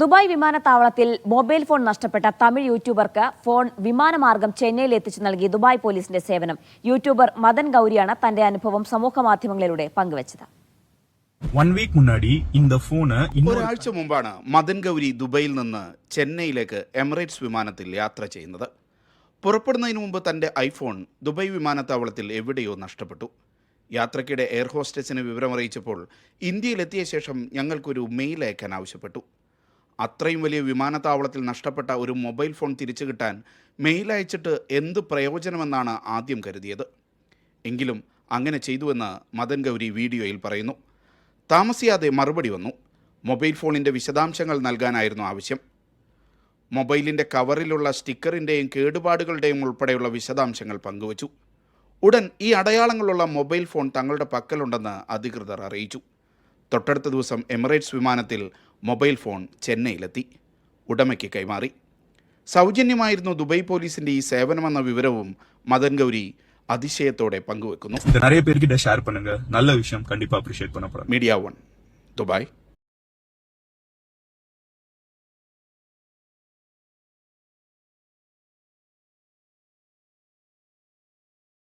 Dubai വിമാനത്താവളത്തിൽ mobile phone നഷ്ടപ്പെട്ട Tamil യൂട്യൂബർക്ക് phone വിമാനമാർഗം ചെന്നൈയിൽ എത്തിച്ചു നൽകി ദുബായ് പോലീസിന്റെ സേവനം. യൂട്യൂബർ മദൻ ഗൌരിയാണ് തന്റെ അനുഭവം സമൂഹമാധ്യമങ്ങളിലൂടെ പങ്കുവച്ചത്. ഒരാഴ്ച മുമ്പാണ് മദൻ ഗൌരി ദുബൈയിൽ നിന്ന് ചെന്നൈയിലേക്ക് എമിറേറ്റ്സ് വിമാനത്തിൽ യാത്ര ചെയ്യുന്നത്. പുറപ്പെടുന്നതിന് മുമ്പ് തന്റെ ഐഫോൺ ദുബായ് വിമാനത്താവളത്തിൽ എവിടെയോ നഷ്ടപ്പെട്ടു. യാത്രയ്ക്കിടെ എയർ ഹോസ്റ്റസിന് വിവരമറിയിച്ചപ്പോൾ ഇന്ത്യയിലെത്തിയ ശേഷം ഞങ്ങൾക്കൊരു മെയിൽ അയക്കാൻ ആവശ്യപ്പെട്ടു. അത്രയും വലിയ വിമാനത്താവളത്തിൽ നഷ്ടപ്പെട്ട ഒരു മൊബൈൽ ഫോൺ തിരിച്ചു കിട്ടാൻ മെയിൽ അയച്ചിട്ട് എന്ത് പ്രയോജനമെന്നാണ് ആദ്യം കരുതിയത്. എങ്കിലും അങ്ങനെ ചെയ്തുവെന്ന് മദൻ ഗൌരി വീഡിയോയിൽ പറയുന്നു. താമസിയാതെ മറുപടി വന്നു. മൊബൈൽ ഫോണിൻ്റെ വിശദാംശങ്ങൾ നൽകാനായിരുന്നു ആവശ്യം. മൊബൈലിൻ്റെ കവറിലുള്ള സ്റ്റിക്കറിൻ്റെയും കേടുപാടുകളുടെയും ഉൾപ്പെടെയുള്ള വിശദാംശങ്ങൾ പങ്കുവച്ചു. ഉടൻ ഈ അടയാളങ്ങളുള്ള മൊബൈൽ ഫോൺ തങ്ങളുടെ പക്കലുണ്ടെന്ന് അധികൃതർ അറിയിച്ചു. തൊട്ടടുത്ത ദിവസം എമിറേറ്റ്സ് വിമാനത്തിൽ മൊബൈൽ ഫോൺ ചെന്നൈയിലെത്തി. ഉടമയ്ക്ക് കൈമാറി. സൗജന്യമായിരുന്നു ദുബായ് പോലീസിന്റെ ഈ സേവനമെന്ന വിവരവും മദൻ ഗൌരി അതിശയത്തോടെ പങ്കുവെക്കുന്നു. நிறைய பேர்கிட்ட ஷேர் பண்ணுங்க. நல்ல விஷயம், கண்டிப்பா அப்ரிஷியேட் பண்ண போறேன். Media 1 Dubai.